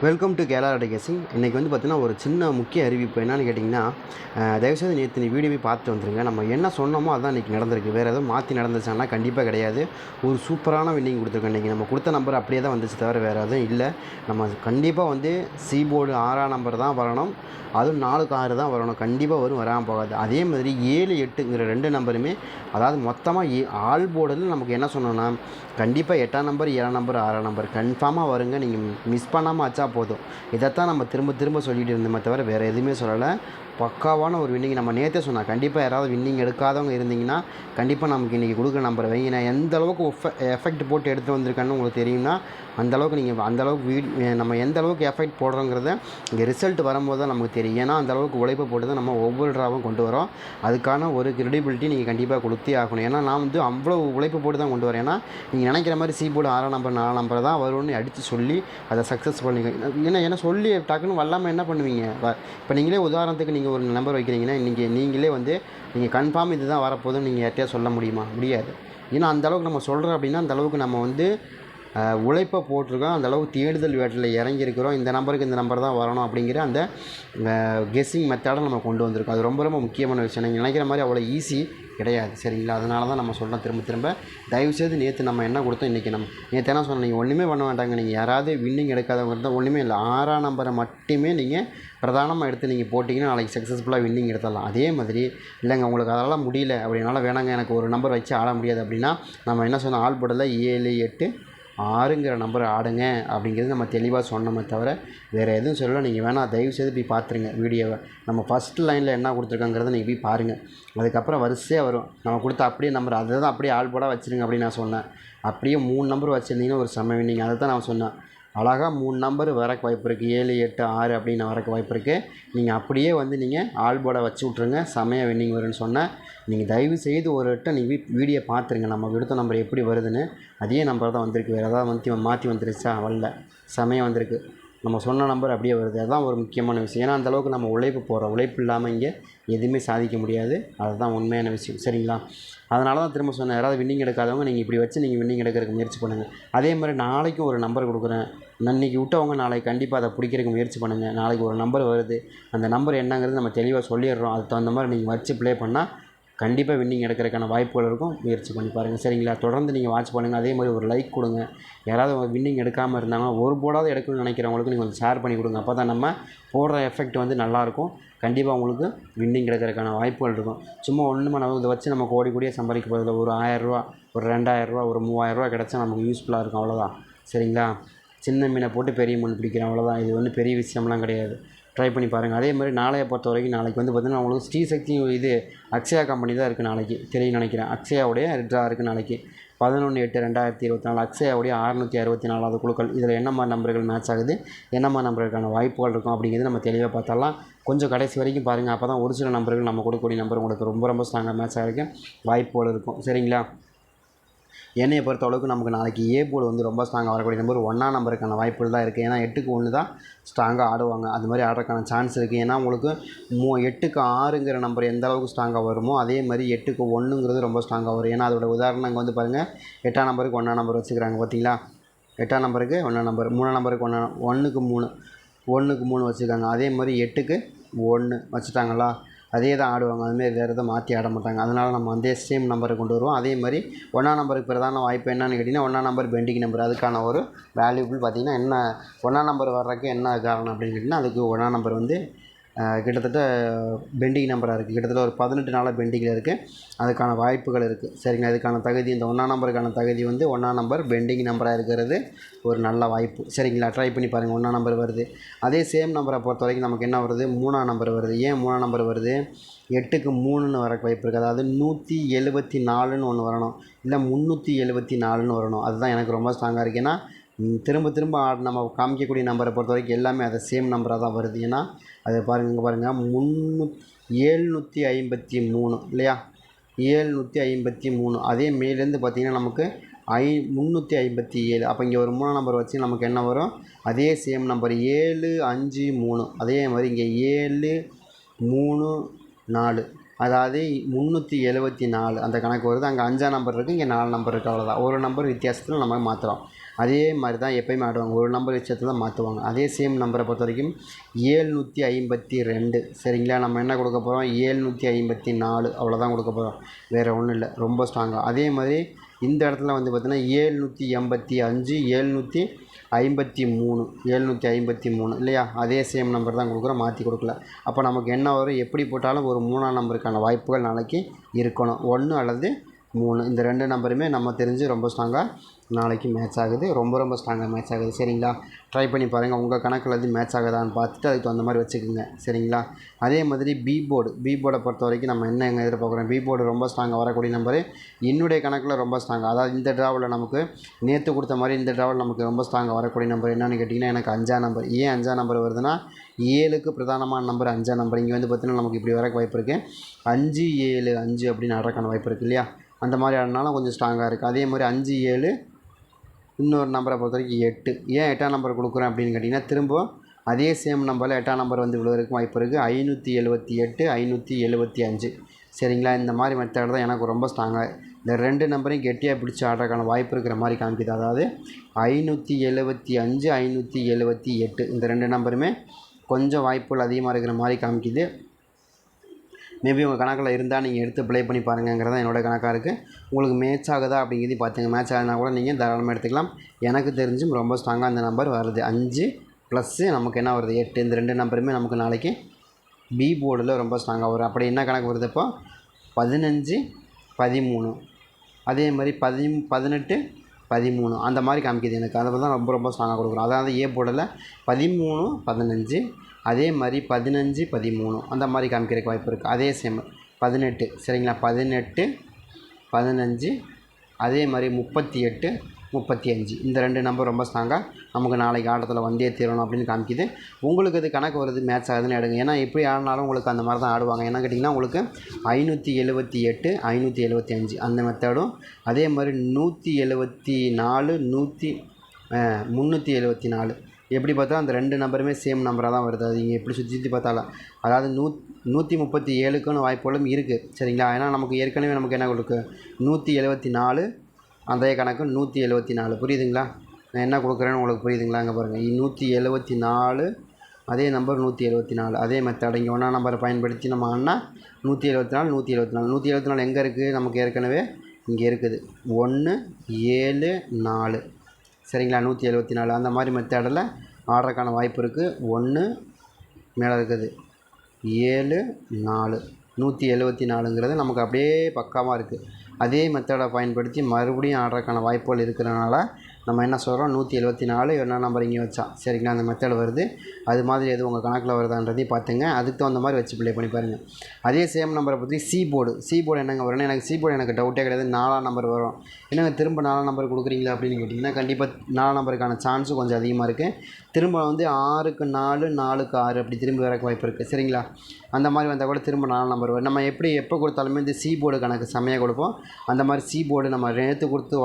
Welcome to கேலாரடி guessing. இன்றைக்கி வந்து பார்த்திங்கன்னா ஒரு சின்ன முக்கிய அறிவிப்பு என்னென்னு கேட்டிங்கன்னா, தயவுசெய்து நேற்று நீ வீடியோவை பார்த்து வந்துருங்க. நம்ம என்ன சொன்னோமோ அதுதான் இன்றைக்கி நடந்திருக்கு. வேறு எதுவும் மாற்றி நடந்துச்சான்னா கண்டிப்பாக கிடையாது. ஒரு சூப்பரான வின்னிங் கொடுத்துருக்கோம். இன்றைக்கி நம்ம கொடுத்த நம்பர் அப்படியே தான் வந்துச்சு, தவிர வேறு எதுவும் இல்லை. நம்ம கண்டிப்பாக வந்து சி போர்டு 6ஆம் நம்பர் தான் வரணும். அதுவும் 4க்கு 6 தான் வரணும். கண்டிப்பாக வரும், வராமல் போகாது. அதே மாதிரி 7, 8ங்கிற 2 நம்பருமே, அதாவது மொத்தமாக ஆல் போர்டில் நமக்கு என்ன சொன்னோன்னா, கண்டிப்பாக 8ஆம் நம்பர், 7ஆம் நம்பர், 6ஆம் நம்பர் கன்ஃபார்மாக வருங்க. நீங்கள் மிஸ் பண்ணாமல் வச்சா போதும். இதைத்தான் நம்ம திரும்ப திரும்ப சொல்லிட்டு இருந்தோமே தவிர வேறு எதுவுமே சொல்லலை. பக்காவான ஒரு வின்னிங் நம்ம நேற்றே சொன்னோம். கண்டிப்பாக யாராவது வின்னிங் எடுக்காதவங்க இருந்தீங்கன்னா கண்டிப்பாக நமக்கு இன்றைக்கி கொடுக்குற நம்பரை வைங்க. நான் எந்த அளவுக்கு எஃபெக்ட் போட்டு எடுத்து வந்திருக்கேன்னு உங்களுக்கு தெரியும்னா, அந்தளவுக்கு நீங்கள் அந்தளவுக்கு நம்ம எந்த அளவுக்கு எஃபெக்ட் போடுறோங்கிறத இங்கே ரிசல்ட் வரும்போது தான் நமக்கு தெரியும். ஏன்னா அந்தளவுக்கு உழைப்பு போட்டு தான் நம்ம ஒவ்வொரு ட்ராவும் கொண்டு வரோம். அதுக்கான ஒரு கிரெடிபிலிட்டி நீங்கள் கண்டிப்பாக கொடுத்தே ஆகணும். ஏன்னா நான் வந்து அவ்வளோ உழைப்பு போட்டு தான் கொண்டு வரேன். ஏன்னா நீங்கள் நினைக்கிற மாதிரி சி போர்டு 6ஆம் நம்பர் 4ஆம் நம்பர் தான் வரும்னு அடித்து சொல்லி அதை சக்ஸஸ் பண்ணி ஏன்னா சொல்லி டக்குன்னு வரலாமல் என்ன பண்ணுவீங்க? இப்போ நீங்களே உதாரணத்துக்கு நீங்கள் ஒரு நம்பர் வைக்கிறீங்கன்னா, இன்றைக்கி நீங்களே வந்து நீங்கள் கன்ஃபார்ம் இது தான் வரப்போகுதுன்னு நீங்கள் யார்ட்டையா சொல்ல முடியுமா? முடியாது. ஏன்னா அந்தளவுக்கு நம்ம சொல்கிறோம் அப்படின்னா அந்தளவுக்கு நம்ம வந்து உழைப்பை போட்டிருக்கோம். அந்தளவுக்கு தேடுதல் வேட்டில் இறங்கியிருக்கிறோம். இந்த நம்பருக்கு இந்த நம்பர் தான் வரணும் அப்படிங்கிற அந்த கெஸ்ஸிங் மெத்தடை நம்ம கொண்டு வந்திருக்கோம். அது ரொம்ப ரொம்ப முக்கியமான விஷயம். நீங்கள் நினைக்கிற மாதிரி அவ்வளோ ஈஸி கிடையாது, சரிங்களா? அதனால தான் நம்ம சொல்கிறோம் திரும்ப திரும்ப. தயவுசெய்து நேற்று நம்ம என்ன கொடுத்தோம், இன்றைக்கி நேற்று என்ன சொன்னோம், நீங்கள் ஒன்றுமே பண்ண வேண்டாங்க. நீங்கள் யாராவது வின்னிங் எடுக்காதவங்க இருந்தால் ஒன்றுமே இல்லை, 6ஆம் நம்பரை மட்டுமே நீங்கள் பிரதானமாக எடுத்து நீங்கள் போட்டிங்கன்னா நாளைக்கு சக்ஸஸ்ஃபுல்லாக வின்னிங் எடுத்துடலாம். அதே மாதிரி இல்லைங்க உங்களுக்கு அதெல்லாம் முடியல அப்படின்னால வேணாங்க, எனக்கு ஒரு நம்பர் வச்சு ஆட முடியாது அப்படின்னா, நம்ம என்ன சொன்னோம், ஆல் போர்டில் 7, 8, 6ங்கிற நம்பர் ஆடுங்க அப்படிங்கிறது நம்ம தெளிவாக சொன்னோமே தவிர வேறு எதுவும் சொல்லலை. நீங்கள் வேணால் தயவுசெய்து போய் பார்த்துருங்க வீடியோவை. நம்ம ஃபஸ்ட்டு லைனில் என்ன கொடுத்துருக்காங்கிறத நீங்கள் போய் பாருங்கள். அதுக்கப்புறம் வரிசையாக வரும். நம்ம கொடுத்த அப்படியே நம்பர் அதை தான் அப்படியே ஆல் போர்டாக வச்சுருங்க அப்படின்னு நான் சொன்னேன். அப்படியே 3 நம்பர் வச்சுருந்தீங்கன்னா ஒரு செம்ம வின்னிங். அதை தான் நான் சொன்னேன். அழகாக 3 நம்பர் வரக்கு வாய்ப்பு இருக்குது. 7, 8, 6 அப்படின்னு வரக்கு வாய்ப்பு இருக்குது. நீங்கள் அப்படியே வந்து நீங்கள் ஆல் போர்டை வச்சு விட்ருங்க, செம்மையாக வின்னிங் வரும்னு சொன்னேன். நீங்கள் தயவு செய்து ஒரு வட்டம் நீங்கள் வீடியோ பார்த்துருங்க. நம்ம எடுத்த நம்பர் எப்படி வருதுன்னு. அதே நம்பர் தான் வந்திருக்கு. வேறு ஏதாவது மாற்றி வந்துருச்சா? வரல, செம்மையாக வந்திருக்கு. நம்ம சொன்ன நம்பர் அப்படியே வருது. அதுதான் ஒரு முக்கியமான விஷயம். ஏன்னா அந்தளவுக்கு நம்ம உழைப்பு போடுறோம். உழைப்பு இல்லாமல் இங்கே எதுவுமே சாதிக்க முடியாது. அதுதான் உண்மையான விஷயம், சரிங்களா? அதனால தான் திரும்ப சொன்னேன், யாராவது வின்னிங் எடுக்காதவங்க நீங்கள் இப்படி வச்சு நீங்கள் வின்னிங் எடுக்கிறதுக்கு முயற்சி பண்ணுங்கள். அதே மாதிரி நாளைக்கும் ஒரு நம்பர் கொடுக்குறேன். இன்றைக்கி விட்டவங்க நாளைக்கு கண்டிப்பாக அதை பிடிக்கிறதுக்கு முயற்சி பண்ணுங்கள். நாளைக்கு ஒரு நம்பர் வருது, அந்த நம்பர் என்னங்கிறது நம்ம தெளிவாக சொல்லிடுறோம். அதுக்கு தகுந்த மாதிரி நீங்கள் வச்சு ப்ளே பண்ணால் கண்டிப்பாக வின்னிங் எடுக்கிறதுக்கான வாய்ப்புகள் இருக்கும். முயற்சி பண்ணி பாருங்கள், சரிங்களா? தொடர்ந்து நீங்கள் வாட்ச் பண்ணுங்கள். அதே மாதிரி ஒரு லைக் கொடுங்க. யாராவது வின்னிங் எடுக்காமல் இருந்தாங்கன்னா, ஒரு போர்டாவது எடுக்கணும்னு நினைக்கிறவங்களுக்கு நீங்கள் கொஞ்சம் ஷேர் பண்ணி கொடுங்க. அப்போ தான் நம்ம போடுற எஃபெக்ட் வந்து நல்லாயிருக்கும். கண்டிப்பாக உங்களுக்கு வின்னிங் எடுக்கிறதுக்கான வாய்ப்புகள் இருக்கும். சும்மா ஒன்றுமே நம்ம இதை வச்சு நம்ம கோடி கோடியாக சம்பாதிக்க போகிறதில்ல. ஒரு 1000 ரூபா, ஒரு 2000 ரூபா, ஒரு 3000 ரூபா கிடச்சா நமக்கு யூஸ்ஃபுல்லாக இருக்கும், அவ்வளோதான், சரிங்களா? சின்ன மீனை போட்டு பெரிய மீன் பிடிக்கிறேன், அவ்வளோதான். இது ஒன்றும் பெரிய விஷயம்லாம் கிடையாது. ட்ரை பண்ணி பாருங்கள். அதே மாதிரி நாளையை பொறுத்த வரைக்கும் நாளைக்கு வந்து பார்த்திங்கன்னா உங்களுக்கு ஸ்ரீசக்தி இது அக்ஷயா கம்பெனி தான் இருக்குது நாளைக்கு, தெரியும்னு நினைக்கிறேன். அக்ஷயாவுடைய ட்ரா இருக்குது நாளைக்கு 11/8/2024. அக்ஷயாவுடைய 664வது குழுக்கள். இதில் என்ன மாதிரி நம்பர்கள் மேட்ச் ஆகுது, என்ன மாதிரி நம்பருக்கான வாய்ப்புகள் இருக்கும் அப்படிங்கிறது நம்ம தெளிவாக பார்த்தரலாம். கொஞ்சம் கடைசி வரைக்கும் பாருங்கள். அப்போ தான் ஒரு சில நம்பர்கள் நம்ம கொடுக்கக்கூடிய நம்பர் உங்களுக்கு ரொம்ப ரொம்ப ஸ்ட்ராங்காக மேட்ச் ஆகிறதுக்கு வாய்ப்புகள் இருக்கும், சரிங்களா? என்னையை பொறுத்த அளவுக்கு நமக்கு நாளைக்கு ஏ போர்டு வந்து ரொம்ப ஸ்ட்ராங்காக வரக்கூடிய நம்பர் 1ஆம் நம்பருக்கான வாய்ப்புகள் தான் இருக்குது. ஏன்னா 8க்கு 1 தான் ஸ்ட்ராங்காக ஆடுவாங்க. அது மாதிரி ஆடுறதுக்கான சான்ஸ் இருக்குது. ஏன்னா உங்களுக்கு 8க்கு 6ங்கிற நம்பர் எந்த அளவுக்கு ஸ்ட்ராங்காக வருமோ அதே மாதிரி 8க்கு 1ங்கிறது ரொம்ப ஸ்ட்ராங்காக வரும். ஏன்னா அதோட உதாரணம் இங்கே வந்து பாருங்கள், 8ஆம் நம்பருக்கு 1ஆம் நம்பர் வச்சுக்கிறாங்க பார்த்தீங்களா? 8ஆம் நம்பருக்கு 1ஆம் நம்பர், 3ஆம் நம்பருக்கு 1க்கு 3, 1க்கு 3 வச்சுருக்காங்க. அதே மாதிரி 8க்கு 1 வச்சுட்டாங்களா? அதே தான் ஆடுவாங்க. அதுமாரி வேறு எதுவும் மாற்றி ஆட மாட்டாங்க. அதனால் நம்ம அதே சேம் நம்பரை கொண்டு வருவோம். அதே மாதிரி 1ஆம் நம்பருக்கு பிரதான வாய்ப்பு என்னென்னு கேட்டிங்கன்னா, 1ஆம் நம்பர் பெண்டிங் நம்பர். அதுக்கான ஒரு வேல்யூபிள் பார்த்திங்கன்னா என்ன, 1ஆம் நம்பர் வர்றதுக்கு என்ன காரணம் அப்படின்னு கேட்டிங்கன்னா, அதுக்கு 1ஆம் நம்பர் வந்து கிட்டத்தட்ட பெண்டிங் நம்பராக இருக்குது. கிட்டத்தட்ட ஒரு 18 நாளாக பெண்டிங்கில் இருக்குது. அதுக்கான வாய்ப்புகள் இருக்குது, சரிங்களா? இதுக்கான தகுதி, இந்த 1ஆம் நம்பருக்கான தகுதி வந்து 1ஆம் நம்பர் பெண்டிங் நம்பராக இருக்கிறது ஒரு நல்ல வாய்ப்பு, சரிங்களா? ட்ரை பண்ணி பாருங்கள். 1ஆம் நம்பர் வருது. அதே சேம் நம்பரை பொறுத்த வரைக்கும் நமக்கு என்ன வருது, 3ஆம் நம்பர் வருது. ஏன் 3ஆம் நம்பர் வருது? 8க்கு 3ன்னு வர வாய்ப்பு இருக்குது. அதாவது 174ன்னு ஒன்று வரணும், இல்லை 374ன்னு வரணும். அதுதான் எனக்கு ரொம்ப ஸ்ட்ராங்காக இருக்குது. ஏன்னா திரும்ப திரும்ப நம்ம காமிக்கக்கூடிய நம்பரை பொறுத்த வரைக்கும் எல்லாமே அதை சேம் நம்பராக தான் வருது. ஏன்னா அதை பாருங்கள், இங்கே பாருங்கள், 753 இல்லையா? 753. அதே மேலேருந்து பார்த்திங்கன்னா நமக்கு 357. அப்போ இங்கே ஒரு 3ஆம் நம்பர் வச்சு நமக்கு என்ன வரும், அதே சேம் நம்பர் 753. அதே மாதிரி இங்கே 7 3 4, அதாவது 374 அந்த கணக்கு வருது. அங்கே 5ஆம் நம்பர் இருக்குது, இங்கே 4 நம்பர் இருக்குது, அவ்வளோதான். ஒரு நம்பர் வித்தியாசத்தில் நம்ம மாற்றுறோம். அதே மாதிரி தான் எப்போயுமே ஆடுவாங்க, ஒரு நம்பர் விஷயத்தில் தான் மாற்றுவாங்க. அதே சேம் நம்பரை பொறுத்த வரைக்கும் 752 சரிங்களா. நம்ம என்ன கொடுக்க போகிறோம், 754 அவ்வளோதான் கொடுக்க போகிறோம், வேறு ஒன்றும் இல்லை, ரொம்ப ஸ்ட்ராங்காக. அதே மாதிரி இந்த இடத்துல வந்து பார்த்திங்கன்னா 785 753 இல்லையா, அதே சேம் நம்பர் தான் கொடுக்குறோம், மாற்றி கொடுக்கல. அப்போ நமக்கு என்ன வரும், எப்படி போட்டாலும் ஒரு 3ஆம் நம்பருக்கான வாய்ப்புகள் நாளைக்கு இருக்கணும், 1 அல்லது 3. இந்த 2 நம்பருமே நம்ம தெரிஞ்சு ரொம்ப ஸ்ட்ராங்காக நாளைக்கு மேட்ச் ஆகுது, ரொம்ப ஸ்ட்ராங்காக மேட்ச் ஆகுது சரிங்களா. ட்ரை பண்ணி பாருங்கள், உங்கள் கணக்கில் எது மேட்ச் ஆகுதான்னு பார்த்துட்டு அதுக்கு தகுந்த மாதிரி வச்சுக்கோங்க சரிங்களா. அதே மாதிரி பி போர்டை பொறுத்த வரைக்கும் நம்ம என்ன எதிர்பார்க்குறோம், பி போர்டு ரொம்ப ஸ்ட்ராங்காக வரக்கூடிய நம்பரு என்னுடைய கணக்கில் ரொம்ப ஸ்ட்ராங்காக, அதாவது இந்த ட்ராவில் நமக்கு நேற்று கொடுத்த மாதிரி இந்த ட்ராவில் நமக்கு ரொம்ப ஸ்ட்ராங்காக வரக்கூடிய நம்பர் என்னென்னு கேட்டிங்கன்னா எனக்கு 5ஆம் நம்பர். ஏன் 5ஆம் நம்பர் வருதுன்னா 7க்கு பிரதானமான நம்பர் 5ஆம் நம்பர். இங்கே வந்து பார்த்திங்கன்னா நமக்கு இப்படி வரக்கு வாய்ப்பு இருக்குது, 5 7 5 அப்படின்னு ஆடுறக்கான வாய்ப்பு இருக்குது இல்லையா. அந்த மாதிரி ஆடினாலும் கொஞ்சம் ஸ்ட்ராங்காக இருக்குது. அதே மாதிரி 5 7 இன்னொரு நம்பரை பொறுத்த வரைக்கும் 8. ஏன் 8ஆம் நம்பர் கொடுக்குறேன் அப்படின்னு கேட்டிங்கன்னா திரும்ப அதே சேம் நம்பரில் 8ஆம் நம்பர் வந்து விழுவதற்கு வாய்ப்பு இருக்குது, 578 575 சரிங்களா. இந்த மாதிரி மெத்தட் தான் எனக்கு ரொம்ப ஸ்ட்ராங்காக இந்த 2 நம்பரையும் கெட்டியாக பிடிச்சி ஆடுறதுக்கான வாய்ப்பு இருக்கிற மாதிரி காமிக்குது. அதாவது 575 578 இந்த 2 நம்பருமே கொஞ்சம் வாய்ப்புகள் அதிகமாக இருக்கிற மாதிரி காமிக்குது. மேபி உங்கள் கணக்கில் இருந்தால் நீங்கள் எடுத்து ப்ளே பண்ணி பாருங்கிறதா என்னோடய கணக்காக இருக்குது. உங்களுக்கு மேட்ச் ஆகுதா அப்படிங்கிறதையும் பார்த்துங்க, மேட்ச் ஆகுதுனா கூட நீங்கள் தாராளமாக எடுத்துக்கலாம். எனக்கு தெரிஞ்சும் ரொம்ப ஸ்ட்ராங்காக அந்த நம்பர் வருது, 5 ப்ளஸ்ஸு நமக்கு என்ன வருது 8. இந்த 2 நம்பருமே நமக்கு நாளைக்கு பி போர்டில் ரொம்ப ஸ்ட்ராங்காக வரும். அப்படி என்ன கணக்கு வருது இப்போ 15 13, அதே மாதிரி 18 13 அந்த மாதிரி காமிக்குது எனக்கு. அதை தான் ரொம்ப ஸ்ட்ராங்காக கொடுக்குறோம். அதாவது ஏ போர்டில் 13 15 அதே மாதிரி 15 13 அந்த மாதிரி காமிக்கிறதுக்கு வாய்ப்பு இருக்குது. அதே சேம் 18 சரிங்களா, 18 15 அதே மாதிரி 38 35 இந்த 2 நம்பர் ரொம்ப ஸ்ட்ராங்காக நமக்கு நாளைக்கு ஆட்டத்தில் வந்தே தீரணும் அப்படின்னு காமிக்குது. உங்களுக்கு இது கணக்கு வருது மேட்ச் ஆகுதுன்னு எடுங்க, ஏன்னா எப்படி ஆடினாலும் உங்களுக்கு அந்த மாதிரி தான் ஆடுவாங்க. என்ன கேட்டிங்கன்னா உங்களுக்கு 578 575 அந்த மெத்தடும், அதே மாதிரி 174 374 எப்படி பார்த்தா அந்த 2 நம்பருமே சேம் நம்பராக தான் வருது. அது நீங்கள் எப்படி சுற்றி பார்த்தாலும் அதாவது 137க்குன்னு வாய்ப்புகளும் இருக்குது சரிங்களா. ஏன்னா நமக்கு ஏற்கனவே நமக்கு என்ன கொடுக்கு 174 அதே கணக்கு 174 புரியுதுங்களா. நான் என்ன கொடுக்குறேன்னு உங்களுக்கு புரியுதுங்களா. அங்கே பாருங்கள் 174 அதே நம்பர் 174 அதே மெத்தட். இங்கே 1ஆம் நம்பரை பயன்படுத்தி நம்ம ஆனா 174 174 எங்கே இருக்குது, நமக்கு ஏற்கனவே இங்கே இருக்குது 1 7 4 சரிங்களா. 174 அந்த மாதிரி மெத்தடில் ஆடுறதுக்கான வாய்ப்பு இருக்குது. 1 மேலே இருக்குது 7 4 174ங்கிறது நமக்கு அப்படியே பக்காவாக இருக்குது. அதே மெத்தடை பயன்படுத்தி மறுபடியும் ஆடுறதுக்கான வாய்ப்புகள் இருக்கிறனால நம்ம என்ன சொல்கிறோம் 174 என்ன நம்பர் இங்கே வச்சா சரிங்களா, அந்த மெத்தட் வருது. அது மாதிரி எது உங்கள் கணக்கில் வருதான்றதையும் பார்த்துங்க, அதுக்கு தகுந்த மாதிரி வச்சு ப்ளே பண்ணி பாருங்கள். அதே சேம் நம்பரை பற்றி சி போர்டு என்னங்க வரும்னா எனக்கு சி போர்டு எனக்கு டவுட்டே கிடையாது, 4ஆம் நம்பர் வரும். என்னங்க திரும்ப 4ஆம் நம்பர் கொடுக்குறீங்களா அப்படின்னு கேட்டிங்கன்னா கண்டிப்பாக 4ஆம் நம்பருக்கான சான்ஸும் கொஞ்சம் அதிகமாக இருக்குது. திரும்ப வந்து 6க்கு 4 4க்கு 6 அப்படி திரும்பி வரக்கு வாய்ப்பு இருக்குது சரிங்களா. அந்த மாதிரி வந்தால் கூட திரும்ப 4ஆம் நம்பர் வரும். நம்ம எப்போ கொடுத்தாலுமே இந்த சி போர்டு கணக்கு செம்மையாக கொடுப்போம். அந்த மாதிரி சி போர்டு நம்ம நேற்று கொடுத்து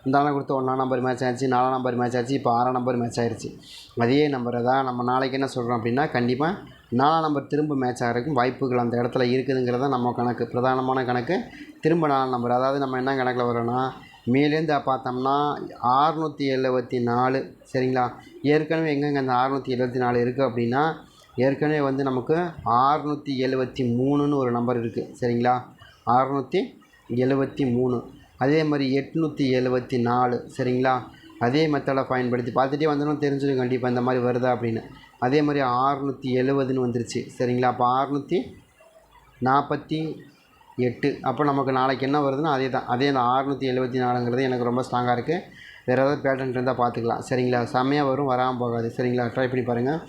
இந்த ஆளாக கொடுத்து 1ஆம் நம்பர் மேட்ச் ஆச்சு, 4ஆம் நம்பர் மேட்ச் ஆச்சு, இப்போ 6ஆம் நம்பர் மேட்ச் ஆயிடுச்சு. அதே நம்பரை தான் நம்ம நாளைக்கு என்ன சொல்கிறோம் அப்படின்னா கண்டிப்பாக 4ஆம் நம்பர் திரும்ப மேட்ச் ஆகிறதுக்கும் வாய்ப்புகள் அந்த இடத்துல இருக்குதுங்கிறத நம்ம கணக்கு, பிரதானமான கணக்கு. திரும்ப 4ஆம் நம்பர் அதாவது நம்ம என்ன கணக்கில் வரோன்னா மேலேருந்து பார்த்தோம்னா 674 சரிங்களா. ஏற்கனவே எங்கெங்கே அந்த 674 இருக்குது அப்படின்னா ஏற்கனவே வந்து நமக்கு 673ன்னு ஒரு நம்பர் இருக்குது சரிங்களா, 673. அதே மாதிரி 874 சரிங்களா. அதே மெத்தடை பயன்படுத்தி பார்த்துட்டே வந்தோம்னா தெரிஞ்சிடும் கண்டிப்பாக இந்த மாதிரி வருதா அப்படின்னு. அதே மாதிரி 670ன்னு வந்துருச்சு சரிங்களா. அப்போ 648 அப்போ நமக்கு நாளைக்கு என்ன வருதுன்னா அதே அந்த 674ங்கிறது எனக்கு ரொம்ப ஸ்ட்ராங்காக இருக்குது. வேறு ஏதாவது பேட்டர்ன் இருந்தால் பார்த்துக்கலாம் சரிங்களா. செம்மையாக வரும், வராமல் போகாது சரிங்களா. ட்ரை பண்ணி பாருங்கள்.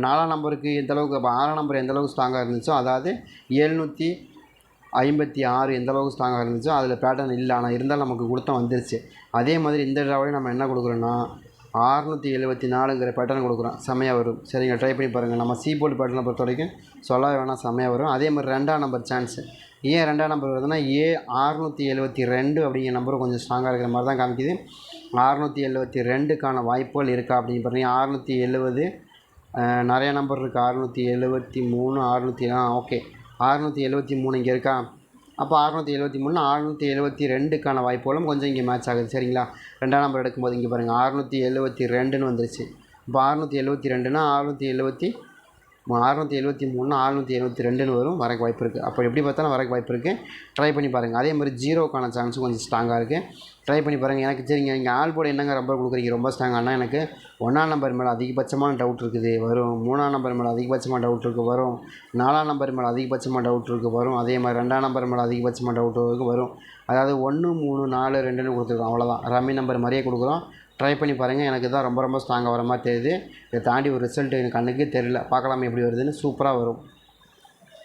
4ஆம் நம்பருக்கு எந்தளவுக்கு, அப்போ 6ஆம் நம்பர் எந்தளவுக்கு ஸ்ட்ராங்காக இருந்துச்சோ, அதாவது 756 எந்தளவுக்கு ஸ்ட்ராங்காக இருந்துச்சோ அதில் பேட்டர்ன் இல்லை, ஆனால் இருந்தாலும் நமக்கு கொடுத்தா வந்துருச்சு. அதே மாதிரி இந்த ட்ராவலையும் நம்ம என்ன கொடுக்குறோன்னா 674ங்கிற பேட்டர்ன் கொடுக்குறோம், செம்மையாக வரும் சரிங்க. ட்ரை பண்ணி பாருங்கள். நம்ம சி போர்டு பேட்டர்னை பொறுத்த வரைக்கும் சொல்ல வேணால் செம்மையாக வரும். அதே மாதிரி 2ஆம் நம்பர் சான்ஸு, ஏன் 2ஆம் நம்பர் வருதுன்னா 672 அப்படிங்கிற நம்பரும் கொஞ்சம் ஸ்ட்ராங்காக இருக்கிற மாதிரி தான் காமிக்குது. 672க்கான வாய்ப்புகள் இருக்கா அப்படின்னு பார்த்தீங்கன்னா 670 நிறைய நம்பர் இருக்குது. 673 600 ஓகே 673 இங்கே இருக்கா. அப்போ 673 672க்கான வாய்ப்புகளும் கொஞ்சம் இங்கே மேட்ச் ஆகுது. சரிங்களா? 2ஆம் நம்பர் எடுக்கும்போது இங்கே பாருங்கள் 672ன்னு வந்துருச்சு. இப்போ 672னா 673 672ன்னு வரும், வரக்கு வாய்ப்பு இருக்குது. அப்போ எப்படி பார்த்தாலும் வரக்கு வாய்ப்பு இருக்குது. ட்ரை பண்ணி பாருங்கள். அதே மாதிரி ஜீரோக்கான சான்ஸும் கொஞ்சம் ஸ்ட்ராங்காக இருக்குது. ட்ரை பண்ணி பாருங்கள். எனக்கு சரிங்க இங்கே ஆல் போர்டு என்னங்க நம்பர் கொடுக்குறீங்க ரொம்ப ஸ்ட்ராங்கானா, எனக்கு 1ஆம் நம்பர் மேலே அதிகபட்சமான டவுட் இருக்குது வரும், 3ஆம் நம்பர் மேலே அதிகபட்சமான டவுட் இருக்குது வரும், 4ஆம் நம்பர் மேலே அதிகபட்சமான டவுட் இருக்குது வரும், அதே மாதிரி 2ஆம் நம்பர் மேலே அதிகபட்சமான டவுட் இருக்குது வரும். அதாவது 1 3 4 2ன்னு கொடுத்துருக்கோம், அவ்வளோதான். ரம்மி நம்பர் மாதிரியே கொடுக்குறோம். ட்ரை பண்ணி பாருங்கள். எனக்கு தான் ரொம்ப ஸ்ட்ராங்காக வர மாதிரி தெரியுது. இதை தாண்டி ஒரு ரிசல்ட் எனக்கு கண்ணுக்கே தெரியல. பார்க்கலாமே எப்படி வருதுன்னு. சூப்பராக வரும்.